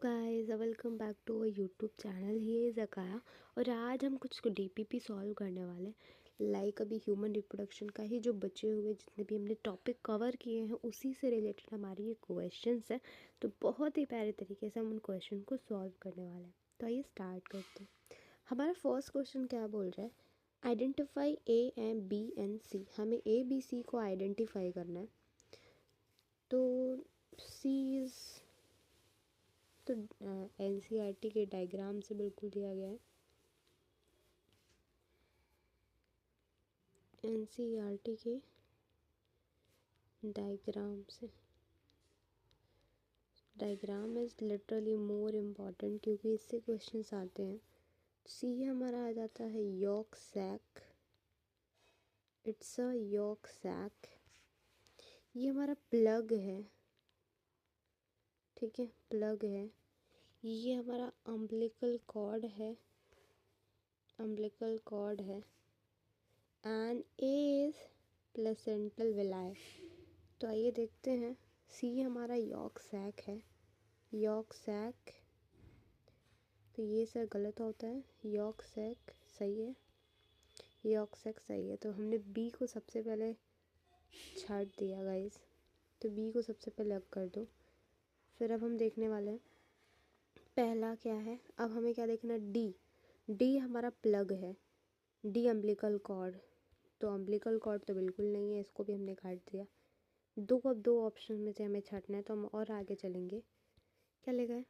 Guys, welcome back to our YouTube channel. He is Akaya और आज हम कुछ डीपीपी सॉल्व करने वाले हैं। अभी ह्यूमन रिप्रोडक्शन का ही जो बचे हुए जितने भी हमने टॉपिक कवर किए हैं उसी से रिलेटेड हमारी ये क्वेश्चंस है। तो बहुत ही प्यारे तरीके से हम उन क्वेश्चन को सॉल्व करने वाले हैं। तो आइए स्टार्ट करते हैं। हमारा फर्स्ट क्वेश्चन क्या बोल रहा है, identify A and B and C. हमें ए बी सी को आइडेंटिफाई करना है। तो सी इज़ तो एनसीईआरटी के डायग्राम से बिल्कुल दिया गया है। एनसीईआरटी के डायग्राम से, diagram is literally more important क्योंकि इससे क्वेश्चंस आते हैं। सी हमारा आ जाता है yolk sac. It's a yolk sac. ये हमारा प्लग है, ठीक है, प्लग है। ये हमारा अम्बिलिकल कॉर्ड है, अम्बिलिकल कॉर्ड है। And A is placental villi. तो आइए देखते हैं। सी हमारा यॉक सैक है, यॉक सैक। तो ये सर गलत होता है, यॉक सैक सही है, यॉक सैक सही है। तो हमने बी को सबसे पहले छाट दिया गाइस, तो बी को सबसे पहले अलग कर दो। फिर अब हम देखने वाले हैं पहला क्या है। अब हमें क्या देखना है, डी। डी हमारा प्लग है, डी अम्बिलिकल कॉर्ड। तो अम्बिलिकल कॉर्ड तो बिल्कुल नहीं है, इसको भी हमने काट दिया। अब दो ऑप्शन में से हमें छाटना है, तो हम और आगे चलेंगे। क्या लिखा है,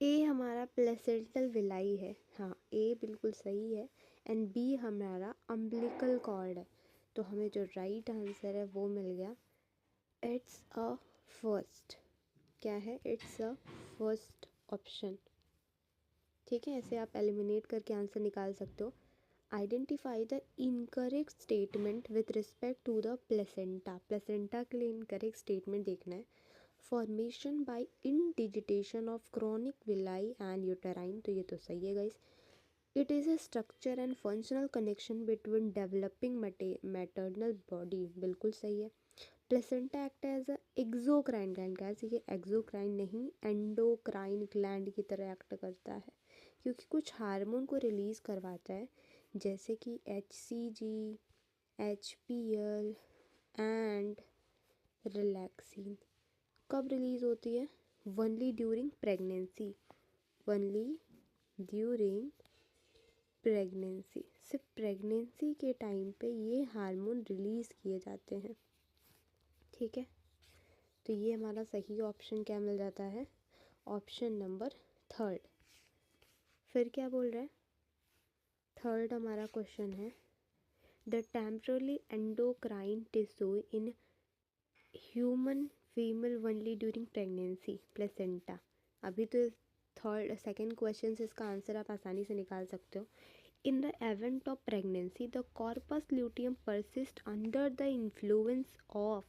ए हमारा प्लेसेंटल विलाई है, हाँ ए बिल्कुल सही है। एंड बी हमारा अम्बिलिकल कॉर्ड है। तो हमें जो राइट आंसर है वो मिल गया। इट्स अ फर्स्ट, क्या है, इट्स अ फर्स्ट ऑप्शन। ठीक है, ऐसे आप एलिमिनेट करके आंसर निकाल सकते हो। Identify the incorrect statement with respect to the placenta. Placenta के लिए इनकरेक्ट स्टेटमेंट देखना है। Formation by indigitation of chronic villi and uterine. तो ये तो सही है guys. It is a structure and functional connection between developing maternal body. बिल्कुल सही है। Placenta act as a exocrine gland. कैसे, ये एक्सोक्राइन नहीं एंडोक्राइन ग्लैंड की तरह एक्ट करता है, क्योंकि कुछ हार्मोन को रिलीज़ करवाता है, जैसे कि HCG, HPL एंड रिलैक्सिन। कब रिलीज़ होती है, only during pregnancy, only during pregnancy. सिर्फ प्रेगनेंसी के टाइम पे ये हार्मोन रिलीज़ किए जाते हैं, ठीक है। तो ये हमारा सही ऑप्शन क्या मिल जाता है, ऑप्शन नंबर थर्ड। फिर क्या बोल रहा है, थर्ड हमारा क्वेश्चन है, the temporarily endocrine tissue in human female only during pregnancy, placenta. अभी तो थर्ड सेकेंड क्वेश्चन से इसका आंसर आप आसानी से निकाल सकते हो। In the event of pregnancy the corpus luteum persist under the influence of,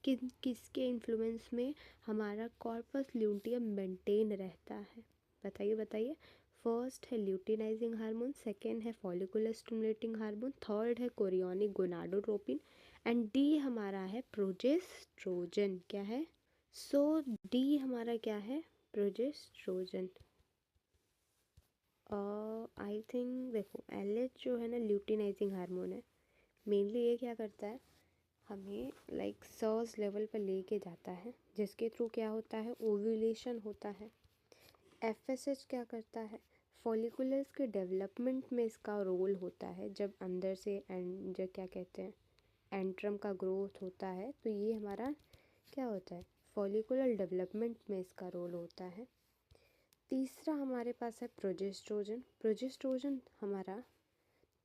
किसके इन्फ्लुएंस में हमारा कॉर्पस ल्यूटियम मेंटेन रहता है, बताइए बताइए। फर्स्ट है ल्यूटिनाइजिंग हार्मोन, सेकेंड है फॉलिकुलर स्टिमुलेटिंग हार्मोन, थर्ड है कोरियोनिक गोनाडोट्रोपिन एंड डी हमारा है प्रोजेस्ट्रोजन। क्या है, सो डी हमारा क्या है, प्रोजेस्ट्रोजन। आई थिंक देखो LH जो है ना ल्यूटिनाइजिंग हार्मोन है। मेनली ये क्या करता है, हमें सर्ज लेवल पर लेके जाता है, जिसके थ्रू क्या होता है, ओव्यूलेशन होता है। FSH क्या करता है, फॉलिकुलर्स के डेवलपमेंट में इसका रोल होता है, जब अंदर से जो क्या कहते हैं एंट्रम का ग्रोथ होता है, तो ये हमारा क्या होता है, फॉलिकुलर डेवलपमेंट में इसका रोल होता है। तीसरा हमारे पास है प्रोजेस्ट्रोजन। प्रोजेस्ट्रोजन हमारा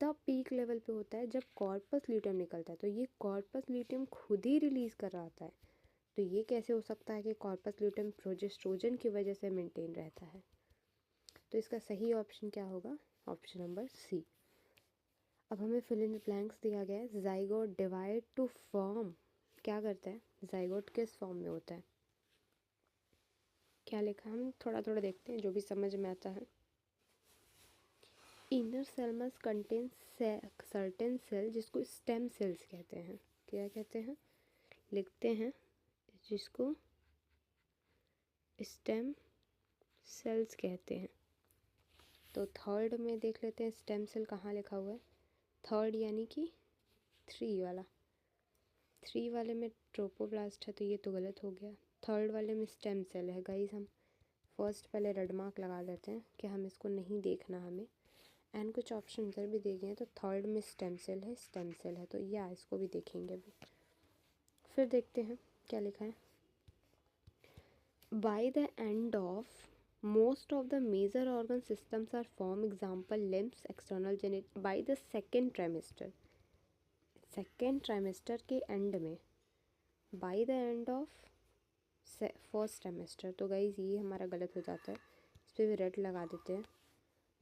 तब पीक लेवल पे होता है जब कॉर्पस ल्यूटियम निकलता है, तो ये कॉर्पस ल्यूटियम खुद ही रिलीज़ कर रहा होता है। तो ये कैसे हो सकता है कि कॉर्पस ल्यूटियम प्रोजेस्ट्रोजन की वजह से मेंटेन रहता है। तो इसका सही ऑप्शन क्या होगा, ऑप्शन नंबर सी। अब हमें फिल इन द ब्लैंक्स दिया गया है। ज़ाइगोट डिवाइड टू फॉर्म, क्या करता है, ज़ाइगोट किस फॉर्म में होता है, क्या लिखा है, हम थोड़ा थोड़ा देखते हैं जो भी समझ में आता है। Inner cell must contain certain cell, जिसको स्टेम सेल्स कहते हैं। क्या कहते हैं, लिखते हैं, जिसको स्टेम सेल्स कहते हैं। तो थर्ड में देख लेते हैं स्टेम सेल कहाँ लिखा हुआ है। थर्ड यानी कि 3 वाला, 3 वाले में ट्रोपोब्लास्ट है तो ये तो गलत हो गया। थर्ड वाले में स्टेम सेल है गाइस। हम फर्स्ट पहले रेड मार्क लगा लेते हैं कि हम इसको नहीं देखना हमें। एंड कुछ ऑप्शन इधर भी दे गए हैं तो थर्ड में स्टेम सेल है, स्टेम सेल है तो या इसको भी देखेंगे अभी। फिर देखते हैं क्या लिखा है। By the end of most of the major organ systems are form, example limbs, external genital, by the second trimester. Second trimester के एंड में, by the end of first trimester, तो गाइज ये हमारा गलत हो जाता है, इस पर भी रेड लगा देते हैं।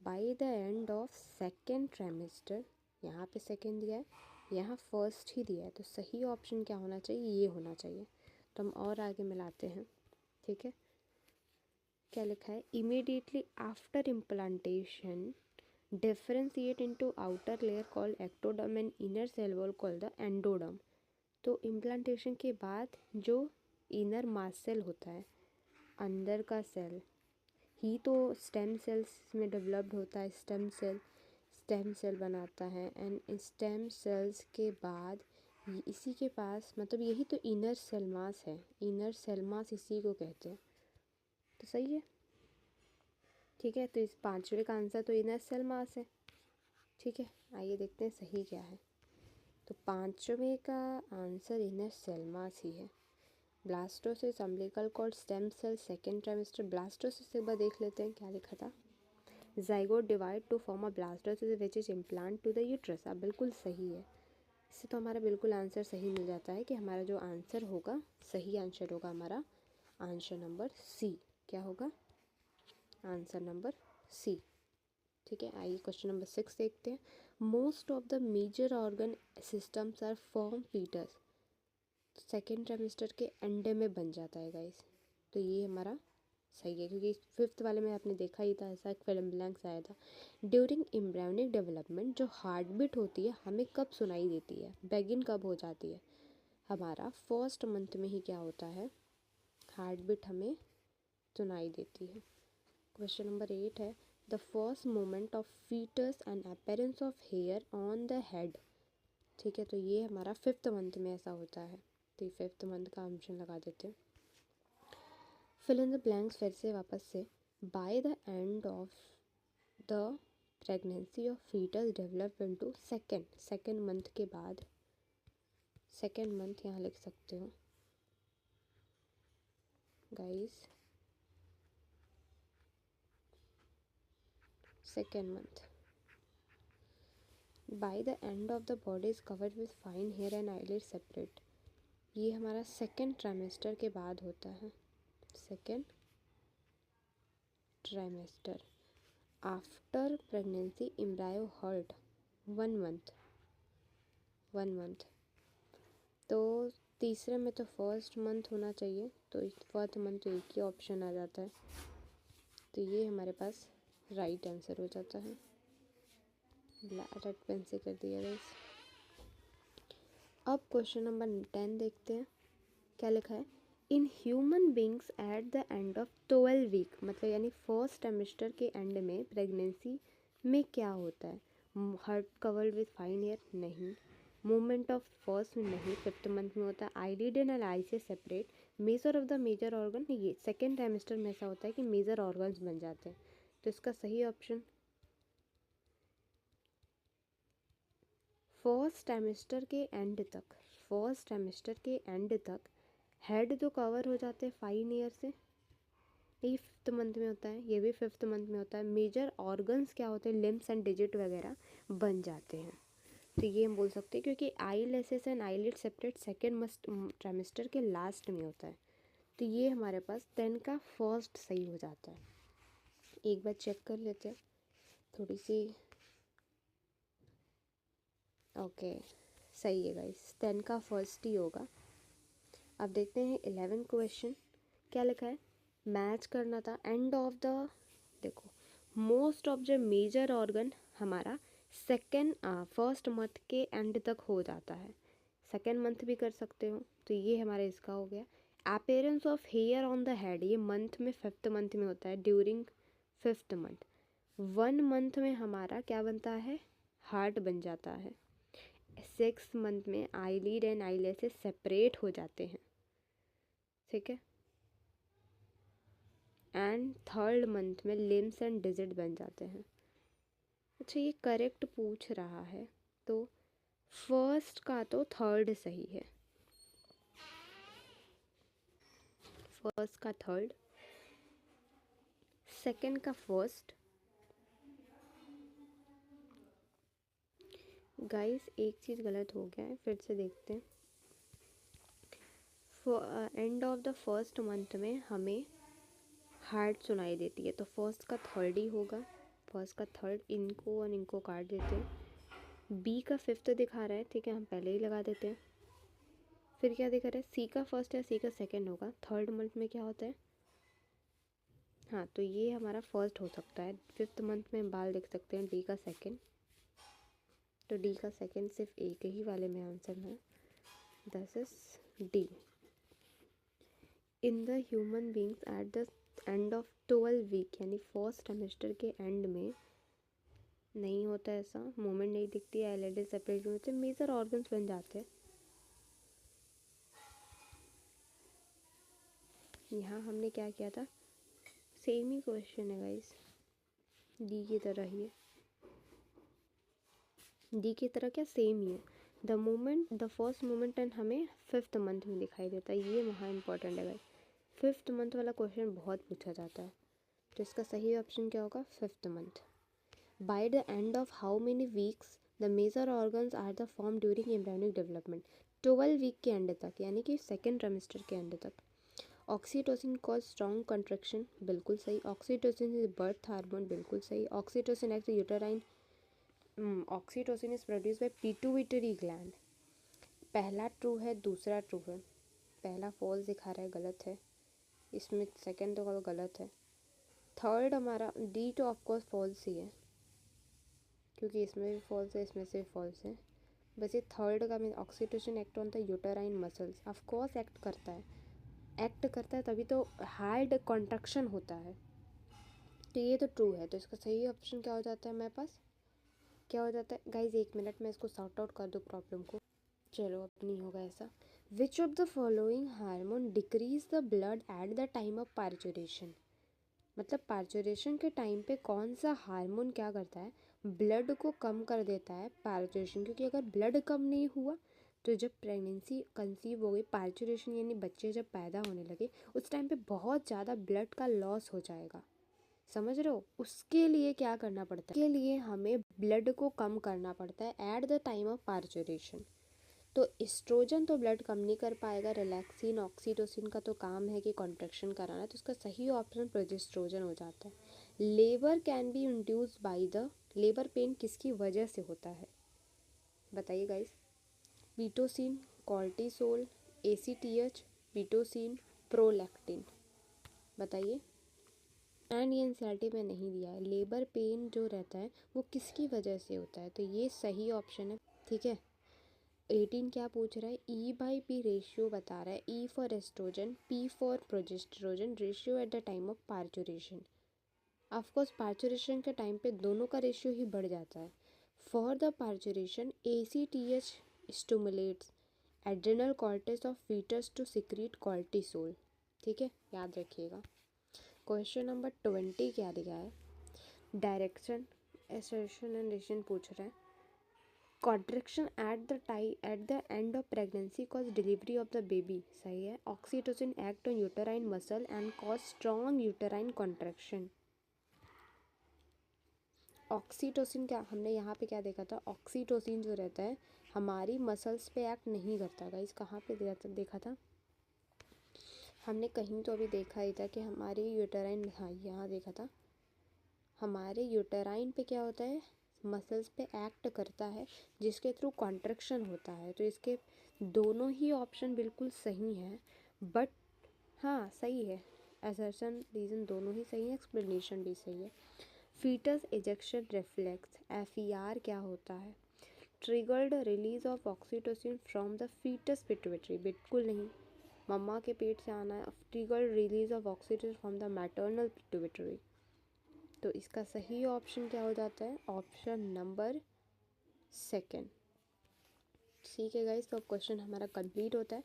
Bye the end of second trimester, यहाँ पे सेकेंड दिया है, यहाँ फर्स्ट ही दिया है, तो सही ऑप्शन क्या होना चाहिए, ये होना चाहिए। तो हम और आगे मिलाते हैं, ठीक है। क्या लिखा है, immediately after implantation differentiate into outer layer called ectoderm and inner cell wall called the endoderm. तो इम्प्लांटेशन के बाद जो इनर मास सेल होता है, अंदर का सेल ही तो स्टेम सेल्स में डेवलप्ड होता है। स्टेम सेल बनाता है एंड स्टेम सेल्स के बाद इसी के पास, मतलब यही तो इनर सेल मास है, इनर सेल मास इसी को कहते हैं। तो सही है, ठीक है। तो इस पांचवे का आंसर तो इनर सेल मास है, ठीक है। आइए देखते हैं सही क्या है। तो पांचवे का आंसर इनर सेल मास ही है। Blastocyst umbilical cord stem cell second trimester. Blastocyst एक बार देख लेते हैं क्या लिखा था। Zygote divide to form a blastocyst which is implant to the uterus. अब बिल्कुल सही है, इससे तो हमारा बिल्कुल आंसर सही मिल जाता है कि हमारा जो आंसर होगा, सही आंसर होगा हमारा आंसर नंबर सी। क्या होगा, आंसर नंबर सी, ठीक है। आइए क्वेश्चन नंबर 6 देखते हैं। Most of the major organ systems are form fetus. Second trimester के एंड में बन जाता है गाइस, तो ये हमारा सही है, क्योंकि फिफ्थ वाले में आपने देखा ही था, ऐसा एक फिल्म ब्लैंक्स आया था। ड्यूरिंग एम्ब्रियोनिक डेवलपमेंट जो हार्ट बीट होती है हमें कब सुनाई देती है, बेगिन कब हो जाती है, हमारा फर्स्ट मंथ में ही क्या होता है, हार्ट बीट हमें सुनाई देती है। क्वेश्चन नंबर 8 है, the first moment of fetus and appearance of hair on the head. ठीक है, तो ये हमारा फिफ्थ मंथ में ऐसा होता है, तो फिफ्थ मंथ का ऑप्शन लगा देते हैं। फिल इन द ब्लैंक्स फिर से वापस से। By the end of the pregnancy of fetus develop into second month के बाद, सेकेंड मंथ यहाँ लिख सकते हो guys, second month. By the end of the body is covered with fine hair and eyelid separate. ये हमारा second trimester के बाद होता है, second trimester. After pregnancy embryo heart 1 month. तो तीसरे में तो फर्स्ट मंथ होना चाहिए, तो फर्स्ट मंथ तो एक ही ऑप्शन आ जाता है, तो ये हमारे पास राइट आंसर हो जाता है। रेड पेन से कर दिया गाइस। अब क्वेश्चन नंबर 10 देखते हैं क्या लिखा है। In human beings at the end of 12 week, मतलब यानी फर्स्ट ट्राइमेस्टर के एंड में प्रेगनेंसी में क्या होता है, heart covered with fine hair नहीं, मूवमेंट ऑफ फर्स्ट में नहीं, फिफ्थ मंथ में होता है, आईलिड एंड आई से separate, major of the major organ, ये सेकेंड ट्राइमेस्टर में ऐसा होता है कि मेजर ऑर्गन्स बन जाते हैं। तो इसका सही ऑप्शन फर्स्ट ट्राइमेस्टर के एंड तक हेड तो कवर हो जाते हैं फाइन ईयर से, ये फिफ्थ मंथ में होता है, ये भी फिफ्थ मंथ में होता है। मेजर ऑर्गन्स क्या होते हैं, लिम्स एंड डिजिट वगैरह बन जाते हैं, तो ये हम बोल सकते हैं, क्योंकि eyelashes and eyelid separate second trimester के लास्ट में होता है, तो ये हमारे पास 10 का फर्स्ट सही हो जाता है। एक बार चेक कर लेते हैं थोड़ी सी, ओके सही है गाइस, 10 का फर्स्ट ही होगा। अब देखते हैं 11 क्वेश्चन क्या लिखा है। मैच करना था एंड ऑफ द, देखो most of the major organ हमारा फर्स्ट मंथ के एंड तक हो जाता है, सेकेंड मंथ भी कर सकते हो, तो ये हमारा इसका हो गया। Appearance of hair on the head, ये मंथ में 5th मंथ में होता है, ड्यूरिंग 5th मंथ। 1 मंथ में हमारा क्या बनता है, हार्ट बन जाता है। 6th मंथ में आईलिड एंड आईलैशेस सेपरेट हो जाते हैं, ठीक है। एंड 3rd मंथ में लिम्स एंड डिजिट बन जाते हैं। अच्छा, ये करेक्ट पूछ रहा है, तो फर्स्ट का तो 3rd सही है, फर्स्ट का 3rd, सेकंड का फर्स्ट। गाइस एक चीज़ गलत हो गया है, फिर से देखते हैं। And of the first month में हमें हार्ट सुनाई देती है, तो फर्स्ट का 3rd ही होगा, फर्स्ट का 3rd। इनको और इनको काट देते हैं। बी का 5th दिखा रहा है, ठीक है, हम पहले ही लगा देते हैं। फिर क्या दिखा रहा है, सी का फर्स्ट या सी का सेकंड होगा। 3rd मंथ में क्या होता है, हाँ, तो ये हमारा फर्स्ट हो सकता है। 5th मंथ में बाल देख सकते हैं, डी का सेकंड, तो डी का सेकंड सिर्फ एक ही वाले में आंसर है, this is D. In the human beings at the end of 12 week, यानी फर्स्ट सेमेस्टर के एंड में नहीं होता ऐसा, मोमेंट नहीं दिखती है, आईलिड सेपरेट होते, मेजर ऑर्गन्स बन जाते हैं। यहाँ हमने क्या किया था, सेम ही क्वेश्चन है गाइस, डी की तरह ही है, डी की तरह क्या, सेम ही है। The moment, the first moment and हमें 5th मंथ में दिखाई देता है, ये वहाँ इंपॉर्टेंट है गाइस। 5th मंथ वाला क्वेश्चन बहुत पूछा जाता है, तो इसका सही ऑप्शन क्या होगा, 5th month. By the end of how many weeks the major organs are the form during embryonic development, 12 week के एंड तक, यानी कि सेकेंड ट्राइमेस्टर के एंड तक। ऑक्सीटोसिन कॉज स्ट्रॉन्ग कंट्रैक्शन, बिल्कुल सही। ऑक्सीटोसिन इज बर्थ हार्मोन, बिल्कुल सही। Oxytocin act uterine, oxytocin is produce by pituitary gland, पहला ट्रू है, दूसरा ट्रू है, पहला फॉल्स दिखा रहा है, गलत है, इसमें सेकंड तो गलत है। 3rd हमारा डी तो ऑफकोर्स फॉल्स ही है, क्योंकि इसमें भी फॉल्स है, इसमें से भी फॉल्स है। बस ये 3rd का mean oxytocin act on the uterine muscles, of course act करता है, एक्ट करता है तभी तो हार्ड कॉन्ट्रैक्शन होता है, तो ये तो ट्रू है। तो इसका सही ऑप्शन क्या हो जाता है मेरे पास, क्या हो जाता है गाइज, 1 मिनट में इसको सॉर्ट आउट कर दूँ प्रॉब्लम को, चलो अब नहीं होगा ऐसा। Which of the following hormone decrease the blood eight the time of parturition, मतलब पार्चुरेशन के टाइम पे कौन सा हार्मोन क्या करता है, ब्लड को कम कर देता है पार्चुरेशन, क्योंकि अगर ब्लड कम नहीं हुआ तो जब प्रेगनेंसी कंसीव हो गई, पार्चुरेशन यानी बच्चे जब पैदा होने लगे, उस टाइम पे बहुत ज़्यादा ब्लड का लॉस हो जाएगा, समझ रहे हो। उसके लिए क्या करना पड़ता है, उसके लिए हमें ब्लड को कम करना पड़ता है eight the time of parturition. तो एस्ट्रोजन तो ब्लड कम नहीं कर पाएगा, रिलैक्सिन ऑक्सीटोसिन का तो काम है कि कॉन्ट्रैक्शन कराना, तो उसका सही ऑप्शन प्रोजेस्ट्रोजन हो जाता है। Labour can be induced by the, labour pain किसकी वजह से होता है, बताइए guys, Pitocin, cortisol, ACTH, Pitocin, prolactin, बताइए। एंड ये एनसीईआरटी में नहीं दिया है, लेबर पेन जो रहता है वो किसकी वजह से होता है, तो ये सही ऑप्शन है, ठीक है। 18 क्या पूछ रहा है, E/P रेशियो बता रहा है, E for estrogen, P for progestogen, ratio at the time of parturition. Of course parturition के टाइम पे दोनों का रेशियो ही बढ़ जाता है। For the parturition ACTH stimulates adrenal cortex of fetus to secrete cortisol, ठीक है, याद रखिएगा। क्वेश्चन नंबर 20 क्या दिया है, डायरेक्शन एसर्शन एंड रिएक्शन पूछ रहा है। Contraction eight the end of pregnancy cause delivery of the baby, सही है। Oxytocin act on uterine muscle and cause strong uterine contraction. Oxytocin क्या, हमने यहाँ पे क्या देखा था, ऑक्सीटोसिन जो रहता है हमारी मसल्स पे एक्ट नहीं करता, गाइस कहाँ पे देखा था हमने, कहीं तो अभी देखा ही था कि हमारी यूटेराइन, हाँ यहाँ देखा था, हमारे यूटेराइन पे क्या होता है, मसल्स पे एक्ट करता है, जिसके थ्रू कॉन्ट्रैक्शन होता है। तो इसके दोनों ही ऑप्शन बिल्कुल सही हैं, बट हाँ सही है, असर्शन रीज़न दोनों ही सही है, एक्सप्लेनेशन भी सही है। फीटस एजेक्शन रिफ्लेक्स FER क्या होता है, triggered release of oxytocin from the fetus pituitary, बिल्कुल नहीं। मम्मा के पेट से आना है, trigger release of oxytocin from the maternal pituitary. तो इसका सही ऑप्शन क्या हो जाता है, ऑप्शन नंबर सेकेंड। ठीक है गाइस, तो अब क्वेश्चन हमारा कंप्लीट होता है।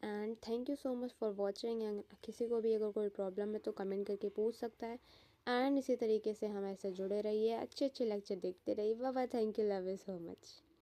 And thank you so much for watching. And किसी को भी अगर कोई प्रॉब्लम है तो कमेंट करके पूछ सकता है। एंड इसी तरीके से हम ऐसे जुड़े रहिए, अच्छे अच्छे लेक्चर देखते रहिए। Bye bye, thank you, love you so much.